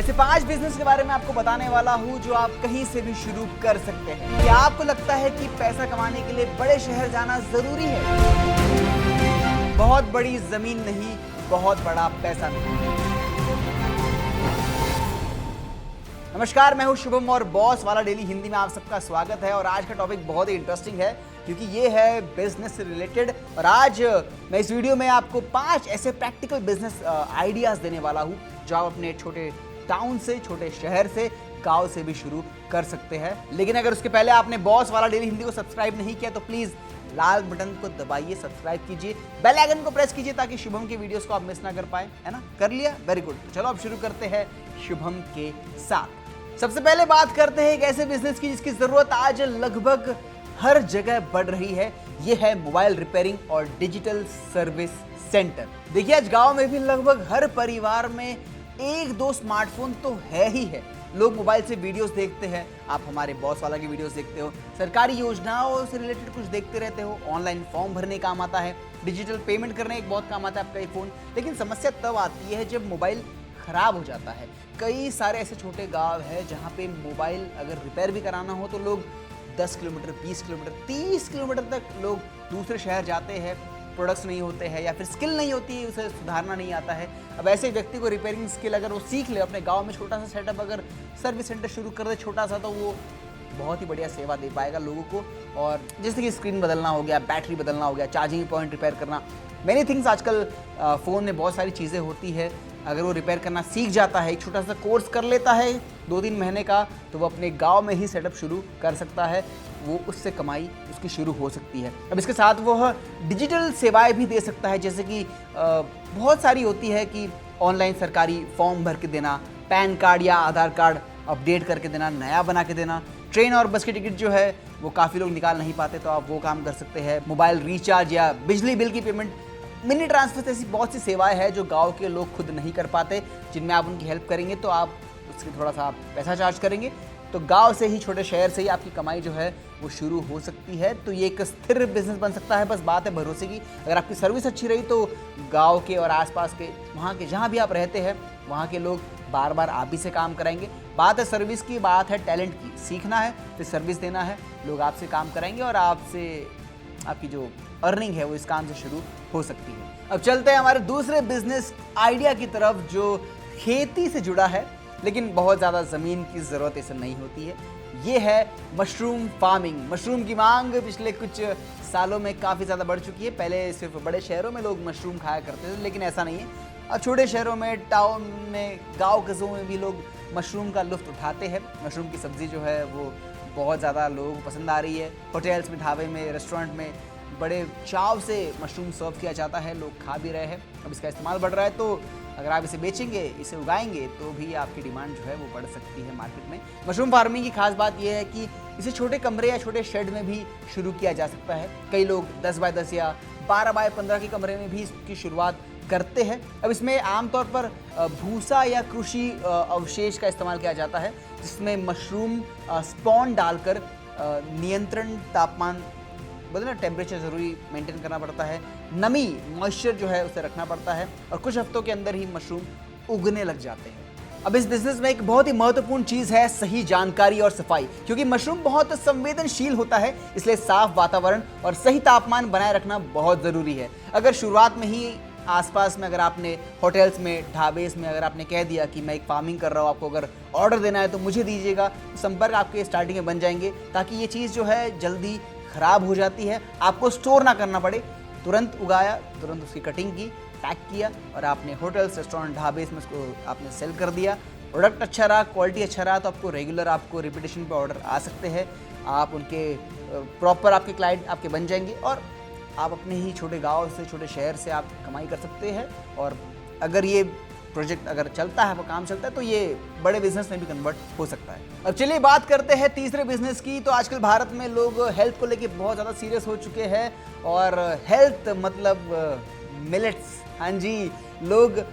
ऐसे 5 बिजनेस के बारे में आपको बताने वाला हूं जो आप कहीं से भी शुरू कर सकते हैं। क्या आपको लगता है कि पैसा कमाने के लिए बड़े शहर जाना जरूरी है? बहुत बड़ी जमीन नहीं, बहुत बड़ा पैसा नहीं। नमस्कार, मैं हूं शुभम और बॉस वाला डेली हिंदी में आप सबका स्वागत है। और आज का टॉपिक बहुत ही इंटरेस्टिंग है क्योंकि ये है बिजनेस से रिलेटेड। और आज मैं इस वीडियो में आपको 5 ऐसे प्रैक्टिकल बिजनेस आइडियाज देने वाला हूं जो आप अपने छोटे टाउन से, छोटे शहर से, गांव से भी शुरू कर सकते हैं। लेकिन अगर उसके पहले आपने बॉस वाला डेली हिंदी को सब्सक्राइब नहीं किया तो प्लीज लाल बटन को दबाइए, सब्सक्राइब कीजिए, बेल आइकन को प्रेस कीजिए ताकि शुभम के वीडियोस को आप मिस ना कर पाए, है ना? कर लिया? Very good. चलो अब शुरू करते हैं शुभम के साथ। सबसे पहले बात करते हैं एक ऐसे बिजनेस की जिसकी जरूरत आज लगभग हर जगह बढ़ रही है। ये है मोबाइल रिपेयरिंग और डिजिटल सर्विस सेंटर। देखिए, आज गांव में भी लगभग हर परिवार में 1-2 स्मार्टफोन तो है ही है। लोग मोबाइल से वीडियोस देखते हैं, आप हमारे बॉस वाला की वीडियोस देखते हो, सरकारी योजनाओं से रिलेटेड कुछ देखते रहते हो, ऑनलाइन फॉर्म भरने काम आता है, डिजिटल पेमेंट करने एक बहुत काम आता है आपका ये फोन। लेकिन समस्या तब आती है जब मोबाइल खराब हो जाता है। कई सारे ऐसे छोटे गांव हैं जहां पे मोबाइल अगर रिपेयर भी कराना हो तो लोग 10 किलोमीटर, 20 किलोमीटर, 30 किलोमीटर तक लोग दूसरे शहर जाते हैं। प्रोडक्ट्स नहीं होते हैं या फिर स्किल नहीं होती है, उसे सुधारना नहीं आता है। अब ऐसे व्यक्ति को रिपेयरिंग स्किल अगर वो सीख ले, अपने गांव में छोटा सा सेटअप अगर सर्विस सेंटर शुरू कर दे छोटा सा, तो वो बहुत ही बढ़िया सेवा दे पाएगा लोगों को। और जैसे कि स्क्रीन बदलना हो गया, बैटरी बदलना हो गया, चार्जिंग पॉइंट रिपेयर करना, मैनी थिंग्स आजकल फ़ोन में बहुत सारी चीज़ें होती है। अगर वो रिपेयर करना सीख जाता है, एक छोटा सा कोर्स कर लेता है 2-3 महीने का, तो वो अपने गांव में ही सेटअप शुरू कर सकता है। वो उससे कमाई उसकी शुरू हो सकती है। अब इसके साथ वो डिजिटल सेवाएं भी दे सकता है, जैसे कि बहुत सारी होती है कि ऑनलाइन सरकारी फॉर्म भर के देना, पैन कार्ड या आधार कार्ड अपडेट करके देना, नया बना के देना। ट्रेन और बस की टिकट जो है वो काफ़ी लोग निकाल नहीं पाते, तो आप वो काम कर सकते हैं। मोबाइल रिचार्ज या बिजली बिल की पेमेंट, मिनी ट्रांसफर, ऐसी बहुत सी सेवाएं हैं जो गांव के लोग खुद नहीं कर पाते, जिनमें आप उनकी हेल्प करेंगे तो आप उसके थोड़ा सा आप पैसा चार्ज करेंगे, तो गांव से ही, छोटे शहर से ही आपकी कमाई जो है वो शुरू हो सकती है। तो ये एक स्थिर बिजनेस बन सकता है। बस बात है भरोसे की। अगर आपकी सर्विस अच्छी रही तो गांव के और आसपास के, वहाँ के जहाँ भी आप रहते हैं, वहाँ के लोग बार बार आप ही से काम कराएंगे। बात है सर्विस की, बात है टैलेंट की। सीखना है फिर सर्विस देना है, लोग आपसे काम कराएंगे और आपसे आपकी जो अर्निंग है वो इस काम से शुरू हो सकती है। अब चलते हैं हमारे दूसरे बिजनेस आइडिया की तरफ जो खेती से जुड़ा है, लेकिन बहुत ज़्यादा ज़मीन की ज़रूरत इसे नहीं होती है। ये है मशरूम फार्मिंग। मशरूम की मांग पिछले कुछ सालों में काफ़ी ज़्यादा बढ़ चुकी है। पहले सिर्फ बड़े शहरों में लोग मशरूम खाया करते थे, लेकिन ऐसा नहीं है। अब छोटे शहरों में, टाउन में, गांव कस्बों में भी लोग मशरूम का लुत्फ़ उठाते हैं। मशरूम की सब्ज़ी जो है वो बहुत ज़्यादा लोगों को पसंद आ रही है। होटल्स में, ढाबे में, रेस्टोरेंट में बड़े चाव से मशरूम सर्व किया जाता है, लोग खा भी रहे हैं। अब इसका इस्तेमाल बढ़ रहा है, तो अगर आप इसे बेचेंगे, इसे उगाएंगे, तो भी आपकी डिमांड जो है वो बढ़ सकती है मार्केट में। मशरूम फार्मिंग की खास बात यह है कि इसे छोटे कमरे या छोटे शेड में भी शुरू किया जा सकता है। कई लोग 10 बाय 10 या 12 बाय 15 के कमरे में भी इसकी शुरुआत करते हैं। अब इसमें आमतौर पर भूसा या कृषि अवशेष का इस्तेमाल किया जाता है, जिसमें मशरूम स्पॉन डालकर नियंत्रण तापमान, बोलते ना, टेम्परेचर ज़रूरी मेंटेन करना पड़ता है, नमी, मॉइस्चर जो है उसे रखना पड़ता है, और कुछ हफ्तों के अंदर ही मशरूम उगने लग जाते हैं। अब इस बिजनेस में एक बहुत ही महत्वपूर्ण चीज़ है सही जानकारी और सफाई, क्योंकि मशरूम बहुत संवेदनशील होता है, इसलिए साफ वातावरण और सही तापमान बनाए रखना बहुत ज़रूरी है। अगर शुरुआत में ही आसपास में, अगर आपने होटल्स में, ढाबेस में अगर आपने कह दिया कि मैं एक फार्मिंग कर रहा हूँ, आपको अगर ऑर्डर देना है तो मुझे दीजिएगा, तो संपर्क आपके स्टार्टिंग में बन जाएंगे, ताकि ये चीज़ जो है जल्दी खराब हो जाती है, आपको स्टोर ना करना पड़े। तुरंत उगाया, तुरंत उसकी कटिंग की, पैक किया और आपने होटल्स, रेस्टोरेंट, ढाबे में उसको आपने सेल कर दिया। प्रोडक्ट अच्छा रहा, क्वालिटी अच्छा रहा, तो आपको रेगुलर, आपको रिपीटेशन पे ऑर्डर आ सकते हैं। आप उनके प्रॉपर आपके क्लाइंट आपके बन जाएंगे और आप अपने ही छोटे गांव से, छोटे शहर से आप कमाई कर सकते हैं। और अगर ये प्रोजेक्ट अगर चलता है, वो काम चलता है, तो ये बड़े बिजनेस में भी कन्वर्ट हो सकता है। अब चलिए बात करते हैं तीसरे बिजनेस की। तो आजकल भारत में लोग हेल्थ को लेके बहुत ज़्यादा सीरियस हो चुके हैं, और हेल्थ मतलब मिलेट्स। हाँ जी, लोग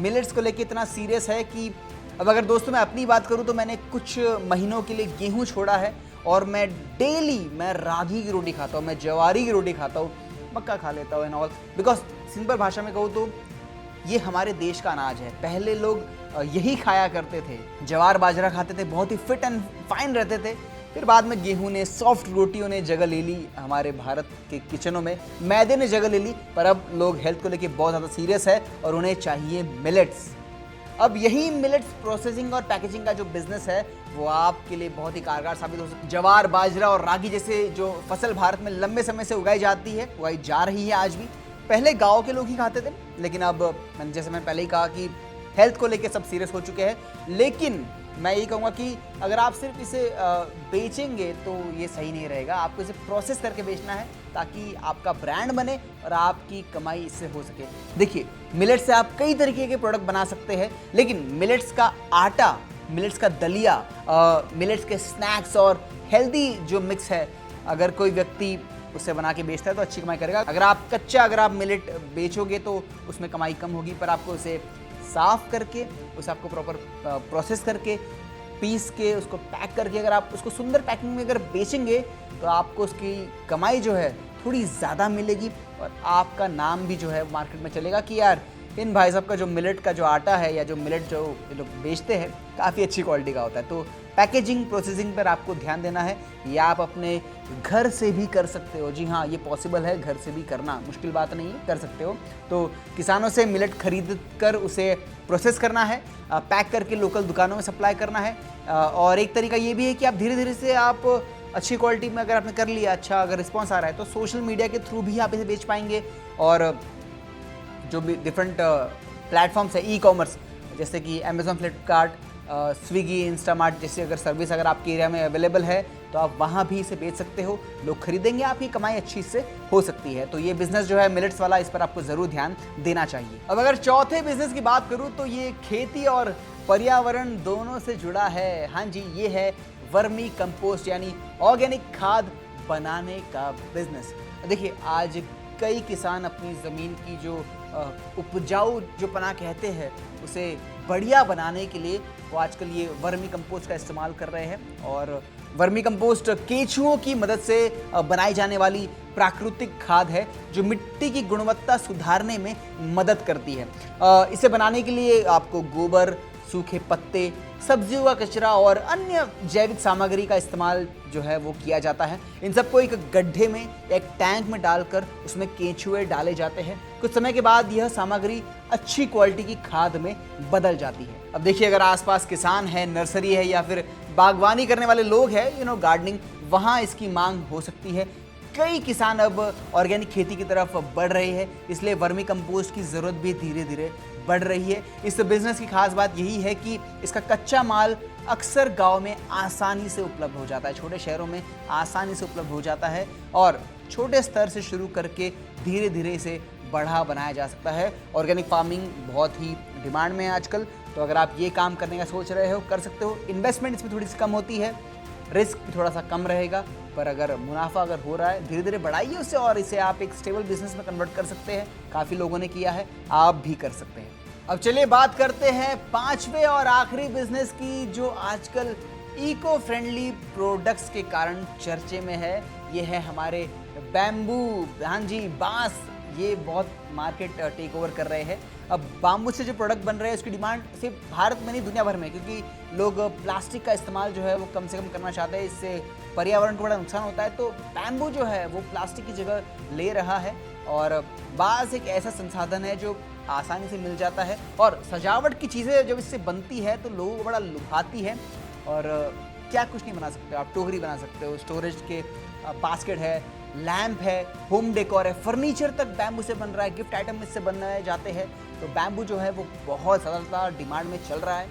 मिलेट्स को लेके इतना सीरियस है कि अब अगर दोस्तों मैं अपनी बात करूं तो मैंने कुछ महीनों के लिए गेहूं छोड़ा है, और मैं डेली मैं रागी की रोटी खाता हूं, मैं ज्वारी की रोटी खाता हूं, मक्का खा लेता हूं एंड ऑल, बिकॉज सिंपल भाषा में कहूँ तो ये हमारे देश का अनाज है। पहले लोग यही खाया करते थे, ज्वार बाजरा खाते थे, बहुत ही फिट एंड फाइन रहते थे। फिर बाद में गेहूं ने, सॉफ्ट रोटियों ने जगह ले ली हमारे भारत के किचनों में, मैदे ने जगह ले ली। पर अब लोग हेल्थ को लेके बहुत ज़्यादा सीरियस है और उन्हें चाहिए मिलेट्स। अब यही मिलेट्स प्रोसेसिंग और पैकेजिंग का जो बिजनेस है वो आपके लिए बहुत ही कारगर साबित हो सकता है। ज्वार बाजरा और रागी जैसे जो फसल भारत में लंबे समय से उगाई जाती है, उगाई जा रही है आज भी। पहले गांव के लोग ही खाते थे, लेकिन अब जैसे मैं पहले ही कहा कि हेल्थ को लेके सब सीरियस हो चुके हैं। लेकिन मैं ये कहूँगा कि अगर आप सिर्फ इसे बेचेंगे तो ये सही नहीं रहेगा। आपको इसे प्रोसेस करके बेचना है ताकि आपका ब्रांड बने और आपकी कमाई इससे हो सके। देखिए, मिलेट्स से आप कई तरीके के प्रोडक्ट बना सकते हैं, लेकिन मिलेट्स का आटा, मिलेट्स का दलिया, मिलेट्स के स्नैक्स और हेल्दी जो मिक्स है, अगर कोई व्यक्ति उससे बना के बेचता है तो अच्छी कमाई करेगा। अगर आप मिलेट बेचोगे तो उसमें कमाई कम होगी, पर आपको उसे साफ करके, उसे आपको प्रॉपर प्रोसेस करके, पीस के, उसको पैक करके अगर आप उसको सुंदर पैकिंग में अगर बेचेंगे तो आपको उसकी कमाई जो है थोड़ी ज़्यादा मिलेगी और आपका नाम भी जो है मार्केट में चलेगा कि यार इन भाई साहब का जो मिलेट का जो आटा है या जो मिलेट जो ये लोग बेचते हैं काफ़ी अच्छी क्वालिटी का होता है। तो पैकेजिंग प्रोसेसिंग पर आपको ध्यान देना है। या आप अपने घर से भी कर सकते हो। जी हाँ, ये पॉसिबल है, घर से भी करना मुश्किल बात नहीं है, कर सकते हो। तो किसानों से मिलेट खरीद कर उसे प्रोसेस करना है, पैक करके लोकल दुकानों में सप्लाई करना है। और एक तरीका ये भी है कि आप धीरे धीरे से आप अच्छी क्वालिटी में अगर आपने कर लिया, अच्छा अगर रिस्पॉन्स आ रहा है तो सोशल मीडिया के थ्रू भी आप इसे बेच पाएंगे। और जो भी डिफरेंट प्लेटफॉर्म्स है ई कॉमर्स, जैसे कि अमेज़ॉन, फ्लिपकार्ट, स्विगी, इंस्टामार्ट जैसी अगर सर्विस अगर आपके एरिया में अवेलेबल है तो आप वहाँ भी इसे बेच सकते हो। लोग खरीदेंगे, आपकी कमाई अच्छी इससे हो सकती है। तो ये बिजनेस जो है मिलेट्स वाला, इस पर आपको ज़रूर ध्यान देना चाहिए। अब अगर चौथे बिजनेस की बात करूँ तो ये खेती और पर्यावरण दोनों से जुड़ा है। हाँ जी, ये है वर्मी कंपोस्ट यानी ऑर्गेनिक खाद बनाने का बिजनेस। देखिए, आज कई किसान अपनी ज़मीन की जो उपजाऊ जो पना कहते हैं उसे बढ़िया बनाने के लिए वो आजकल ये वर्मी कंपोस्ट का इस्तेमाल कर रहे हैं। और वर्मी कंपोस्ट केंचुओं की मदद से बनाई जाने वाली प्राकृतिक खाद है जो मिट्टी की गुणवत्ता सुधारने में मदद करती है। इसे बनाने के लिए आपको गोबर, सूखे पत्ते, सब्जियों का कचरा और अन्य जैविक सामग्री का इस्तेमाल जो है वो किया जाता है। इन सबको एक गड्ढे में, एक टैंक में डालकर उसमें केंचुए डाले जाते हैं। कुछ समय के बाद यह सामग्री अच्छी क्वालिटी की खाद में बदल जाती है। अब देखिए, अगर आसपास किसान है, नर्सरी है या फिर बागवानी करने वाले लोग हैं, गार्डनिंग, वहाँ इसकी मांग हो सकती है। कई किसान अब ऑर्गेनिक खेती की तरफ बढ़ रहे हैं, इसलिए वर्मी कंपोस्ट की ज़रूरत भी धीरे धीरे बढ़ रही है। इस बिजनेस की खास बात यही है कि इसका कच्चा माल अक्सर गांव में आसानी से उपलब्ध हो जाता है, छोटे शहरों में आसानी से उपलब्ध हो जाता है और छोटे स्तर से शुरू करके धीरे धीरे इसे बढ़ा बनाया जा सकता है। ऑर्गेनिक फार्मिंग बहुत ही डिमांड में है आजकल, तो अगर आप ये काम करने का सोच रहे हो, कर सकते हो। इन्वेस्टमेंट इसमें थोड़ी सी कम होती है, रिस्क भी थोड़ा सा कम रहेगा, पर अगर मुनाफा अगर हो रहा है, धीरे धीरे बढ़ाइए उसे और इसे आप एक स्टेबल बिजनेस में कन्वर्ट कर सकते हैं। काफ़ी लोगों ने किया है, आप भी कर सकते हैं। अब चलिए बात करते हैं पांचवें और आखिरी बिजनेस की, जो आजकल इको फ्रेंडली प्रोडक्ट्स के कारण चर्चे में है। ये है हमारे बैम्बू। हाँ जी, बांस, ये बहुत मार्केट टेक ओवर कर रहे हैं। अब बाम्बू से जो प्रोडक्ट बन रहे हैं उसकी डिमांड सिर्फ भारत में नहीं, दुनिया भर में, क्योंकि लोग प्लास्टिक का इस्तेमाल जो है वो कम से कम करना चाहते हैं। इससे पर्यावरण को बड़ा नुकसान होता है। तो बैम्बू जो है वो प्लास्टिक की जगह ले रहा है और बांस एक ऐसा संसाधन है जो आसानी से मिल जाता है और सजावट की चीज़ें जब इससे बनती है तो लोगों को बड़ा लुभाती है। और क्या कुछ नहीं बना सकते हो आप, टोकरी बना सकते हो, स्टोरेज के बास्केट है, लैंप है, होम डेकोर है, फर्नीचर तक बैम्बू से बन रहा है, गिफ्ट आइटम इससे बनाए जाते हैं। तो बैम्बू जो है वो बहुत ज़्यादा डिमांड में चल रहा है।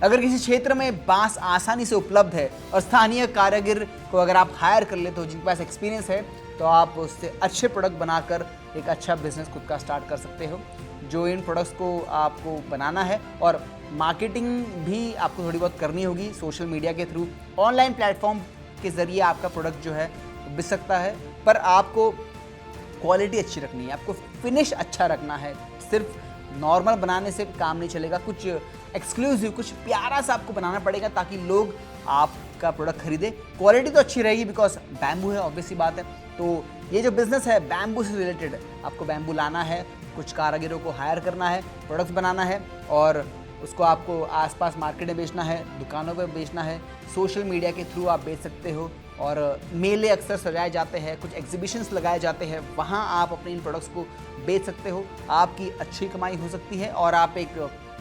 अगर किसी क्षेत्र में बांस आसानी से उपलब्ध है और स्थानीय कारीगर को अगर आप हायर कर लेते हो जिनके पास एक्सपीरियंस है, तो आप उससे अच्छे प्रोडक्ट बनाकर एक अच्छा बिजनेस खुद का स्टार्ट कर सकते हो। जो इन प्रोडक्ट्स को आपको बनाना है और मार्केटिंग भी आपको थोड़ी बहुत करनी होगी सोशल मीडिया के थ्रू, ऑनलाइन प्लेटफॉर्म के ज़रिए आपका प्रोडक्ट जो है बिक सकता है। पर आपको क्वालिटी अच्छी रखनी है, आपको फिनिश अच्छा रखना है। सिर्फ नॉर्मल बनाने से काम नहीं चलेगा, कुछ एक्सक्लूसिव, कुछ प्यारा सा आपको बनाना पड़ेगा ताकि लोग आपका प्रोडक्ट खरीदे। क्वालिटी तो अच्छी रहेगी बिकॉज बैम्बू है, ऑब्वियस सी बात है। तो ये जो बिज़नेस है बैम्बू से रिलेटेड, आपको बैम्बू लाना है, कुछ कारीगरों को हायर करना है, प्रोडक्ट्स बनाना है और उसको आपको आसपास मार्केट में बेचना है, दुकानों पर बेचना है, सोशल मीडिया के थ्रू आप बेच सकते हो। और मेले अक्सर सजाए जाते हैं, कुछ एग्जीबिशंस लगाए जाते हैं, वहाँ आप अपने इन प्रोडक्ट्स को बेच सकते हो। आपकी अच्छी कमाई हो सकती है और आप एक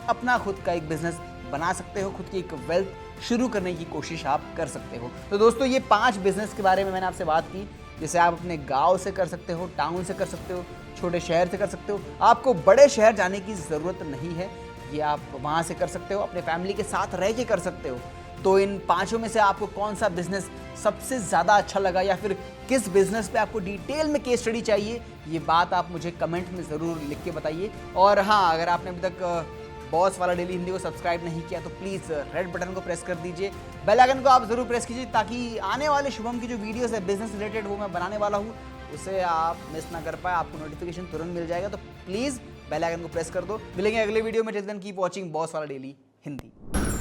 अपना खुद का एक बिजनेस बना सकते हो, खुद की एक वेल्थ शुरू करने की कोशिश आप कर सकते हो। तो दोस्तों, ये 5 बिजनेस के बारे में मैंने आपसे बात की, जैसे आप अपने गांव से कर सकते हो, टाउन से कर सकते हो, छोटे शहर से कर सकते हो। आपको बड़े शहर जाने की ज़रूरत नहीं है, ये आप वहाँ से कर सकते हो, अपने फैमिली के साथ रह के कर सकते हो। तो इन 5 में से आपको कौन सा बिजनेस सबसे ज़्यादा अच्छा लगा या फिर किस बिजनेस पे आपको डिटेल में केस स्टडी चाहिए, ये बात आप मुझे कमेंट में ज़रूर लिख के बताइए। और हाँ, अगर आपने अभी तक बॉस वाला डेली हिंदी को सब्सक्राइब नहीं किया तो प्लीज़ रेड बटन को प्रेस कर दीजिए, बेल आइकन को आप ज़रूर प्रेस कीजिए, ताकि आने वाले शुभम की जो वीडियोस है बिजनेस रिलेटेड वो मैं बनाने वाला हूँ, उसे आप मिस ना कर पाए, आपको नोटिफिकेशन तुरंत मिल जाएगा। तो प्लीज़ बेल आइकन को प्रेस कर दो। मिलेंगे अगले वीडियो में। Till then keep watching boss वाला डेली हिंदी।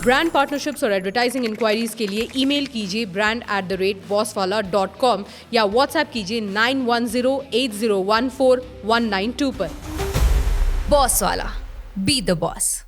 ब्रांड पार्टनरशिप्स और एडवर्टाइजिंग इंक्वायरीज के लिए ईमेल कीजिए brand@bosswala.com या व्हाट्सएप कीजिए 9108014192 पर। बॉस वाला, बी द बॉस।